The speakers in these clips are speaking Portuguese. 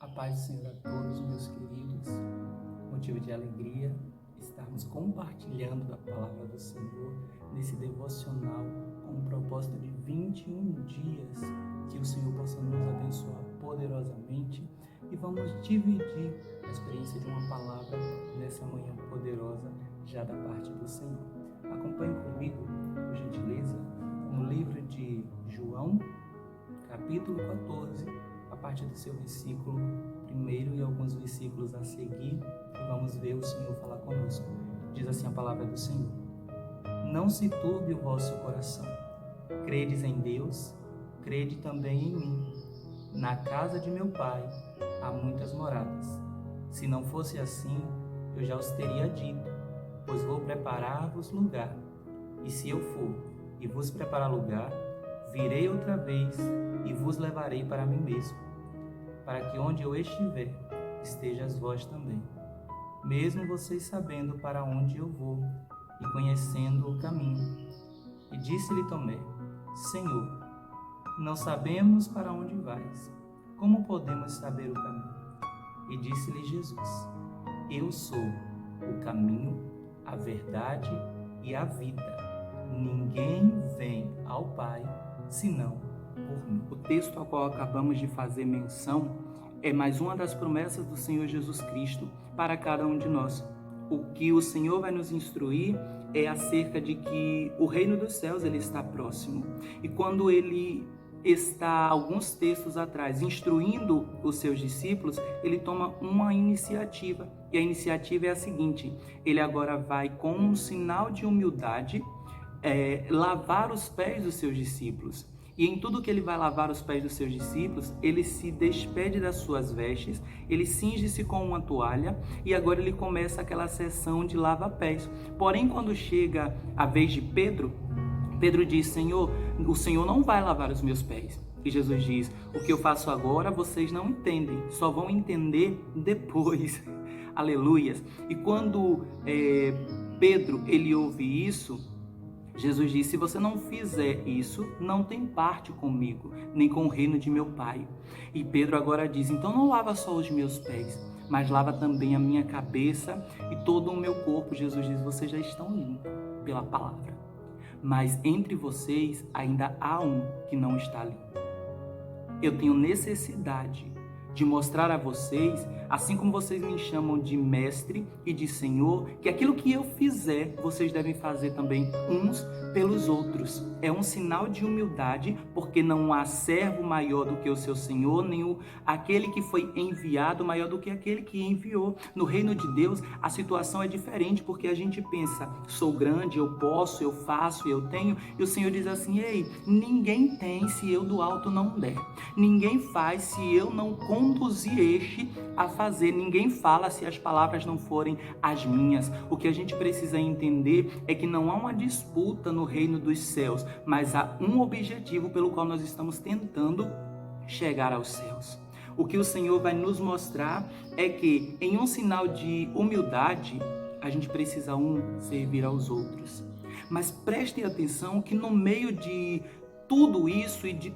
A paz do Senhor a todos, meus queridos. Motivo de alegria estarmos compartilhando da palavra do Senhor nesse devocional com o propósito de 21 dias que o Senhor possa nos abençoar poderosamente e vamos dividir a experiência de uma palavra nessa manhã poderosa já da parte do Senhor. Acompanhe comigo, por gentileza, no livro de João, capítulo 14, a partir do seu versículo 1 e alguns versículos a seguir, e vamos ver o Senhor falar conosco. Diz assim a palavra do Senhor: Não se turbe o vosso coração. Credes em Deus, crede também em mim. Na casa de meu Pai há muitas moradas. Se não fosse assim, eu já os teria dito, pois vou preparar-vos lugar. E se eu for e vos preparar lugar, virei outra vez e vos levarei para mim mesmo, para que onde eu estiver, estejas vós também. Mesmo vocês sabendo para onde eu vou e conhecendo o caminho. E disse-lhe Tomé: Senhor, não sabemos para onde vais. Como podemos saber o caminho? E disse-lhe Jesus: Eu sou o caminho, a verdade e a vida. Ninguém vem ao Pai senão por mim. O texto ao qual acabamos de fazer menção é mais uma das promessas do Senhor Jesus Cristo para cada um de nós. O que o Senhor vai nos instruir é acerca de que o reino dos céus ele está próximo. E quando ele está, alguns textos atrás, instruindo os seus discípulos, ele toma uma iniciativa. E a iniciativa é a seguinte: ele agora vai, com um sinal de humildade, lavar os pés dos seus discípulos. E em tudo que ele vai lavar os pés dos seus discípulos, ele se despede das suas vestes, ele cinge-se com uma toalha e agora ele começa aquela sessão de lava-pés. Porém, quando chega a vez de Pedro, Pedro diz: Senhor, o Senhor não vai lavar os meus pés. E Jesus diz: o que eu faço agora vocês não entendem, só vão entender depois. Aleluias. E quando Pedro ele ouve isso, Jesus disse: se você não fizer isso, não tem parte comigo, nem com o reino de meu Pai. E Pedro agora diz: então não lava só os meus pés, mas lava também a minha cabeça e todo o meu corpo. Jesus diz: vocês já estão limpos pela palavra, mas entre vocês ainda há um que não está limpo. Eu tenho necessidade de mostrar a vocês, assim como vocês me chamam de mestre e de senhor, que aquilo que eu fizer, vocês devem fazer também uns pelos outros. É um sinal de humildade, porque não há servo maior do que o seu senhor, nem aquele que foi enviado maior do que aquele que enviou. No reino de Deus, a situação é diferente, porque a gente pensa: sou grande, eu posso, eu faço, eu tenho, e o Senhor diz assim: ei, ninguém tem se eu do alto não der. Ninguém faz se eu não conduzir este a fazer. Ninguém fala se as palavras não forem as minhas. O que a gente precisa entender é que não há uma disputa no reino dos céus, mas há um objetivo pelo qual nós estamos tentando chegar aos céus. O que o Senhor vai nos mostrar é que, em um sinal de humildade, a gente precisa servir aos outros. Mas prestem atenção que no meio de tudo isso e de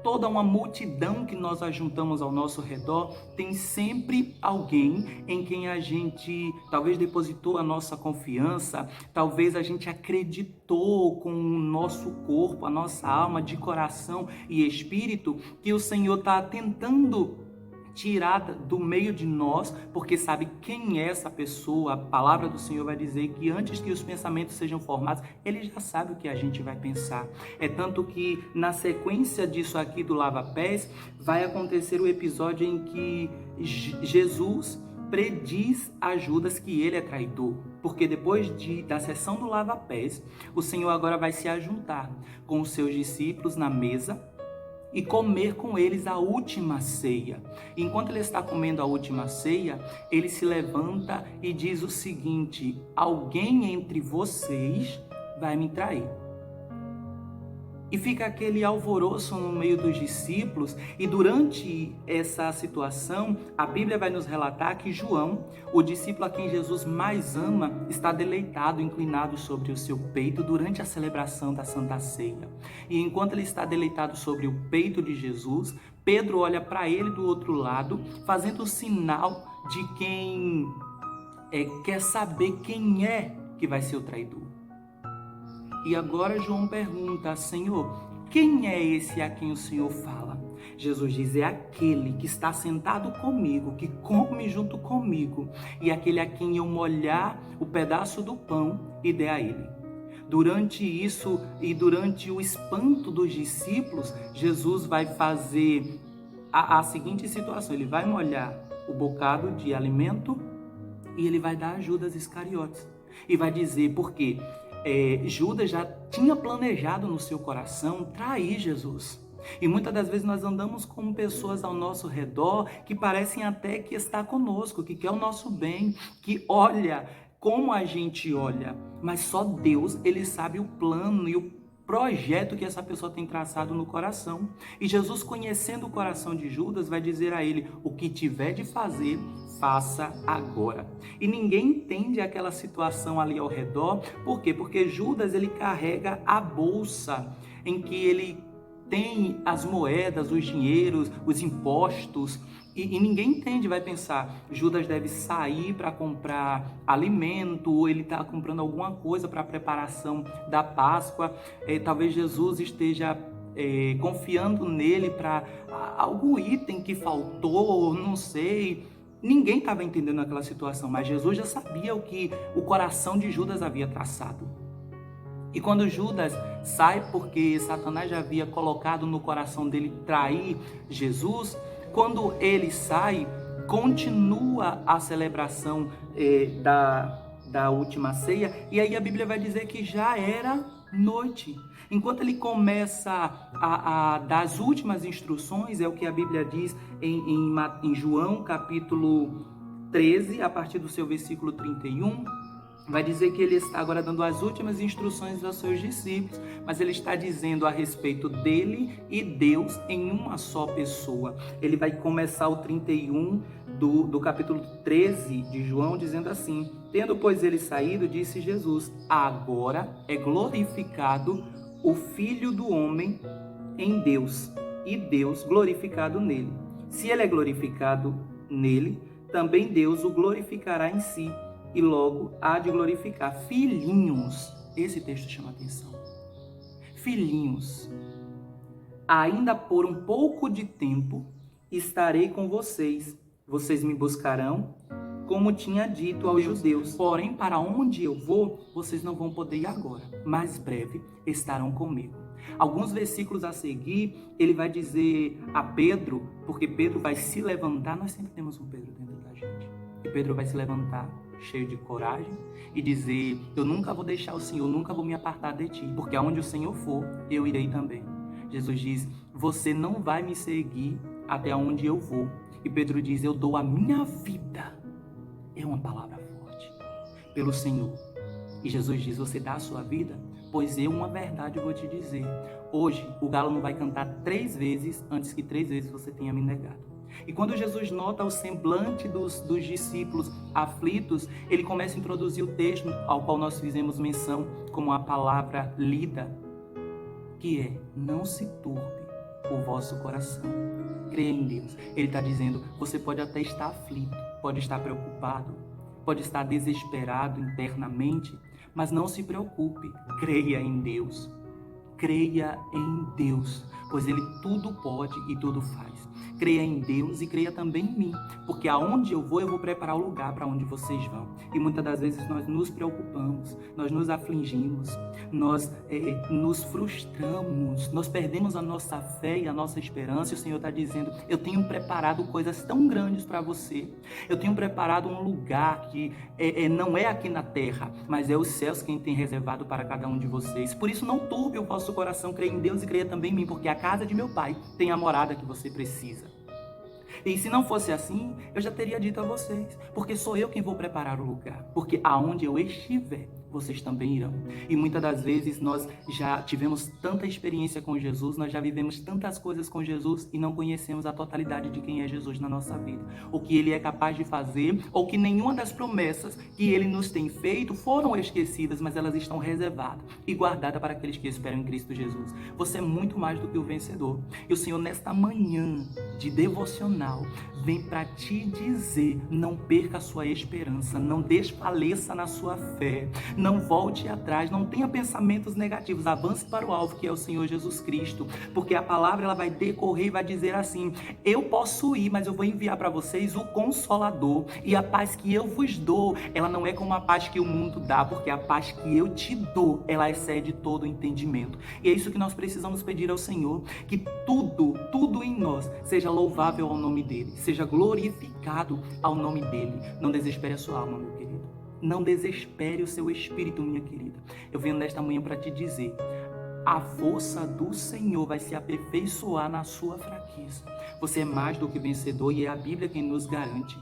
toda uma multidão que nós ajuntamos ao nosso redor, tem sempre alguém em quem a gente talvez depositou a nossa confiança, talvez a gente acreditou com o nosso corpo, a nossa alma, de coração e espírito, que o Senhor está tentando tirar do meio de nós, porque sabe quem é essa pessoa. A palavra do Senhor vai dizer que antes que os pensamentos sejam formados, Ele já sabe o que a gente vai pensar. É tanto que na sequência disso aqui do lava-pés, vai acontecer o episódio em que Jesus prediz a Judas que ele é traidor, porque depois da sessão do lava-pés, o Senhor agora vai se ajuntar com os seus discípulos na mesa e comer com eles a última ceia. E enquanto ele está comendo a última ceia, ele se levanta e diz o seguinte: alguém entre vocês vai me trair. E fica aquele alvoroço no meio dos discípulos, e durante essa situação, a Bíblia vai nos relatar que João, o discípulo a quem Jesus mais ama, está deleitado, inclinado sobre o seu peito durante a celebração da Santa Ceia. E enquanto ele está deleitado sobre o peito de Jesus, Pedro olha para ele do outro lado, fazendo o sinal de quem quer saber quem é que vai ser o traidor. E agora João pergunta: Senhor, quem é esse a quem o Senhor fala? Jesus diz: é aquele que está sentado comigo, que come junto comigo, e aquele a quem eu molhar o pedaço do pão e der a ele. Durante isso e durante o espanto dos discípulos, Jesus vai fazer a seguinte situação: ele vai molhar o bocado de alimento e ele vai dar a Judas Iscariotes. E vai dizer porque Judas já tinha planejado no seu coração trair Jesus. E muitas das vezes nós andamos com pessoas ao nosso redor que parecem até que está conosco, que quer o nosso bem, que olha como a gente olha, mas só Deus, ele sabe o plano e o projeto que essa pessoa tem traçado no coração. E Jesus, conhecendo o coração de Judas, vai dizer a ele: o que tiver de fazer, faça agora. E ninguém entende aquela situação ali ao redor. Por quê? Porque Judas, ele carrega a bolsa em que ele tem as moedas, os dinheiros, os impostos, e ninguém entende, vai pensar: Judas deve sair para comprar alimento, ou ele está comprando alguma coisa para a preparação da Páscoa. Talvez Jesus esteja confiando nele para algum item que faltou, não sei. Ninguém estava entendendo aquela situação, mas Jesus já sabia o que o coração de Judas havia traçado. E quando Judas sai, porque Satanás já havia colocado no coração dele trair Jesus, quando ele sai, continua a celebração da última ceia, e aí a Bíblia vai dizer que já era noite. Enquanto ele começa a dar as últimas instruções, é o que a Bíblia diz em João capítulo 13, a partir do seu versículo 31, vai dizer que ele está agora dando as últimas instruções aos seus discípulos, mas ele está dizendo a respeito dele e Deus em uma só pessoa. Ele vai começar o 31 do capítulo 13 de João, dizendo assim: tendo, pois, ele saído, disse Jesus: agora é glorificado o Filho do Homem em Deus, e Deus glorificado nele. Se ele é glorificado nele, também Deus o glorificará em si, e logo há de glorificar. Filhinhos, esse texto chama atenção. Filhinhos, ainda por um pouco de tempo estarei com vocês. Vocês me buscarão, como tinha dito aos judeus. Porém, para onde eu vou, vocês não vão poder ir agora. Mais breve estarão comigo. Alguns versículos a seguir, ele vai dizer a Pedro, porque Pedro vai se levantar. Nós sempre temos um Pedro dentro da gente. E Pedro vai se levantar cheio de coragem e dizer: eu nunca vou deixar o Senhor, nunca vou me apartar de ti, porque aonde o Senhor for, eu irei também. Jesus diz: você não vai me seguir até onde eu vou. E Pedro diz: eu dou a minha vida. É uma palavra forte. Pelo Senhor. E Jesus diz: você dá a sua vida? Pois eu uma verdade vou te dizer. Hoje o galo não vai cantar 3 vezes antes que 3 vezes você tenha me negado. E quando Jesus nota o semblante dos discípulos aflitos, ele começa a introduzir o texto ao qual nós fizemos menção como a palavra lida, que é: não se turbe o vosso coração. Creia em Deus. Ele está dizendo: você pode até estar aflito, pode estar preocupado, pode estar desesperado internamente, mas não se preocupe, creia em Deus. Creia em Deus, pois Ele tudo pode e tudo faz. Creia em Deus e creia também em mim, porque aonde eu vou preparar o lugar para onde vocês vão. E muitas das vezes nós nos preocupamos, nós nos afligimos, nós nos frustramos, nós perdemos a nossa fé e a nossa esperança. E o Senhor está dizendo: eu tenho preparado coisas tão grandes para você. Eu tenho preparado um lugar que não é aqui na terra, mas é os céus quem tem reservado para cada um de vocês. Por isso não turbe o vosso coração, creia em Deus e creia também em mim, porque a casa de meu Pai tem a morada que você precisa. E se não fosse assim, eu já teria dito a vocês, porque sou eu quem vou preparar o lugar. Porque aonde eu estiver, vocês também irão. E muitas das vezes nós já tivemos tanta experiência com Jesus, nós já vivemos tantas coisas com Jesus e não conhecemos a totalidade de quem é Jesus na nossa vida, o que Ele é capaz de fazer, ou que nenhuma das promessas que Ele nos tem feito foram esquecidas, mas elas estão reservadas e guardadas para aqueles que esperam em Cristo Jesus. Você é muito mais do que o vencedor. E o Senhor, nesta manhã de devocional, vem para te dizer: não perca a sua esperança, não desfaleça na sua fé, não volte atrás, não tenha pensamentos negativos, avance para o alvo, que é o Senhor Jesus Cristo, porque a palavra ela vai decorrer e vai dizer assim: eu posso ir, mas eu vou enviar para vocês o Consolador, e a paz que eu vos dou, ela não é como a paz que o mundo dá, porque a paz que eu te dou, ela excede todo o entendimento. E é isso que nós precisamos pedir ao Senhor, que tudo em nós seja louvável ao nome dele, seja glorificado ao nome dele. Não desespere a sua alma, meu querido. Não desespere o seu espírito, minha querida. Eu venho nesta manhã para te dizer: a força do Senhor vai se aperfeiçoar na sua fraqueza. Você é mais do que vencedor e é a Bíblia quem nos garante.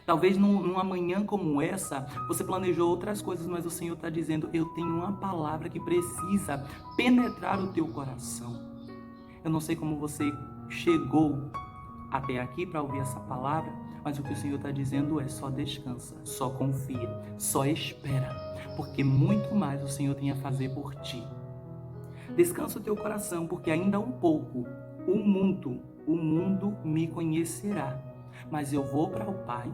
Talvez numa manhã como essa, você planejou outras coisas, mas o Senhor está dizendo: eu tenho uma palavra que precisa penetrar o teu coração. Eu não sei como você chegou até aqui para ouvir essa palavra, mas o que o Senhor está dizendo é: só descansa, só confia, só espera, porque muito mais o Senhor tem a fazer por ti. Descansa o teu coração, porque ainda um pouco o mundo me conhecerá, mas eu vou para o Pai,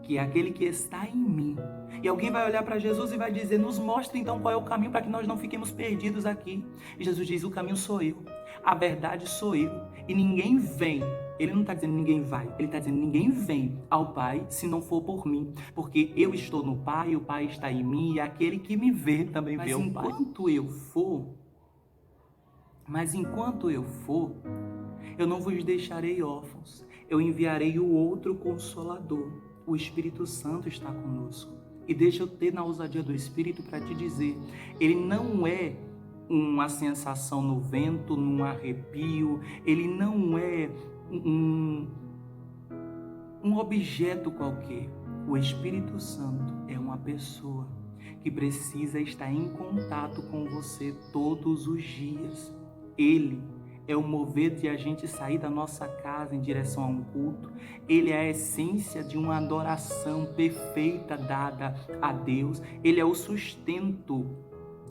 que é aquele que está em mim. E alguém vai olhar para Jesus e vai dizer: nos mostra então qual é o caminho para que nós não fiquemos perdidos aqui. E Jesus diz: o caminho sou eu, a verdade sou eu, e ninguém vem. Ele não está dizendo ninguém vai, ele está dizendo ninguém vem ao Pai se não for por mim, porque eu estou no Pai, o Pai está em mim, e aquele que me vê também vê o Pai. Mas enquanto eu for, eu não vos deixarei órfãos, eu enviarei o outro Consolador. O Espírito Santo está conosco. E deixa eu ter na ousadia do Espírito para te dizer: ele não é uma sensação no vento, num arrepio, ele não é um objeto qualquer. O Espírito Santo é uma pessoa que precisa estar em contato com você todos os dias. Ele é o mover de a gente sair da nossa casa em direção a um culto. Ele é a essência de uma adoração perfeita dada a Deus. Ele é o sustento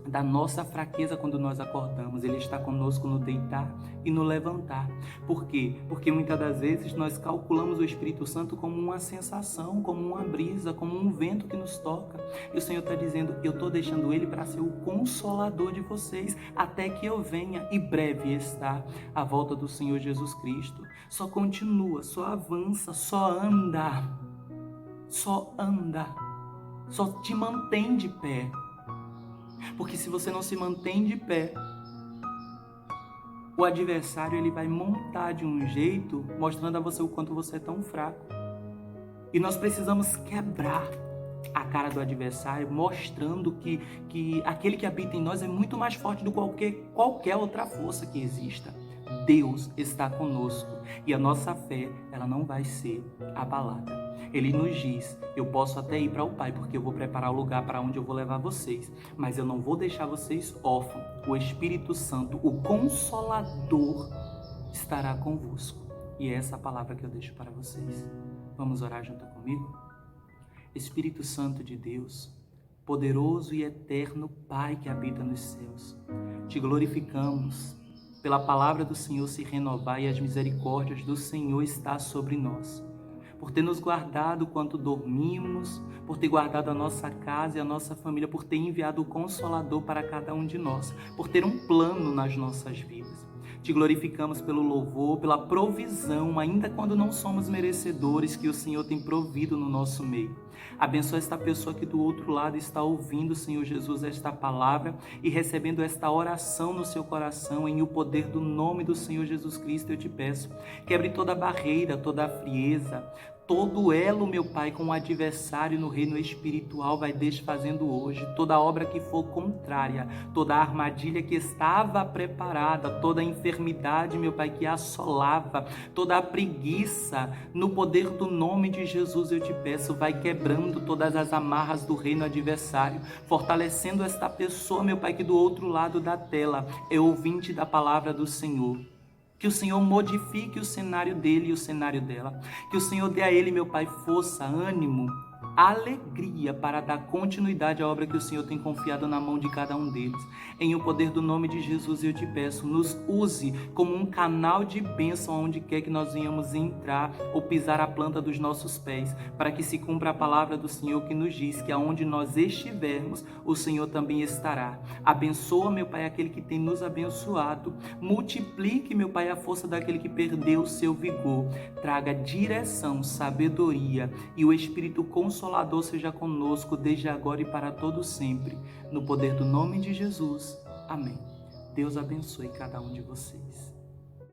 da nossa fraqueza quando nós acordamos. Ele está conosco no deitar e no levantar. Por quê? Porque muitas das vezes nós calculamos o Espírito Santo como uma sensação, como uma brisa, como um vento que nos toca. E o Senhor está dizendo: eu estou deixando Ele para ser o Consolador de vocês, até que eu venha, e breve está a volta do Senhor Jesus Cristo. Só continua, só avança, só anda, só te mantém de pé. Porque se você não se mantém de pé, o adversário ele vai montar de um jeito, mostrando a você o quanto você é tão fraco. E nós precisamos quebrar a cara do adversário, mostrando que aquele que habita em nós é muito mais forte do que qualquer outra força que exista. Deus está conosco e a nossa fé ela não vai ser abalada. Ele nos diz: eu posso até ir para o Pai, porque eu vou preparar o lugar para onde eu vou levar vocês, mas eu não vou deixar vocês órfãos. O Espírito Santo, o Consolador, estará convosco. E é essa palavra que eu deixo para vocês. Vamos orar junto comigo? Espírito Santo de Deus, poderoso e eterno Pai que habita nos céus, te glorificamos pela palavra do Senhor se renovar e as misericórdias do Senhor estar sobre nós. Por ter nos guardado quando dormimos, por ter guardado a nossa casa e a nossa família, por ter enviado o Consolador para cada um de nós, por ter um plano nas nossas vidas. Te glorificamos pelo louvor, pela provisão, ainda quando não somos merecedores, que o Senhor tem provido no nosso meio. Abençoa esta pessoa que do outro lado está ouvindo, Senhor Jesus, esta palavra e recebendo esta oração no seu coração, em o poder do nome do Senhor Jesus Cristo, eu te peço. Quebre toda barreira, toda a frieza, todo elo, meu Pai, com o adversário no reino espiritual vai desfazendo hoje. Toda obra que for contrária, toda armadilha que estava preparada, toda enfermidade, meu Pai, que assolava, toda a preguiça, no poder do nome de Jesus eu te peço, vai quebrando quebrando todas as amarras do reino adversário, fortalecendo esta pessoa, meu Pai, que do outro lado da tela é ouvinte da palavra do Senhor. Que o Senhor modifique o cenário dele e o cenário dela. Que o Senhor dê a ele, meu Pai, força, ânimo, alegria para dar continuidade à obra que o Senhor tem confiado na mão de cada um deles. Em o poder do nome de Jesus eu te peço, nos use como um canal de bênção onde quer que nós venhamos entrar ou pisar a planta dos nossos pés, para que se cumpra a palavra do Senhor que nos diz que aonde nós estivermos, o Senhor também estará. Abençoa, meu Pai, aquele que tem nos abençoado. Multiplique, meu Pai, a força daquele que perdeu o seu vigor. Traga direção, sabedoria e o Espírito Consolador seja conosco desde agora e para todo sempre. No poder do nome de Jesus. Amém. Deus abençoe cada um de vocês.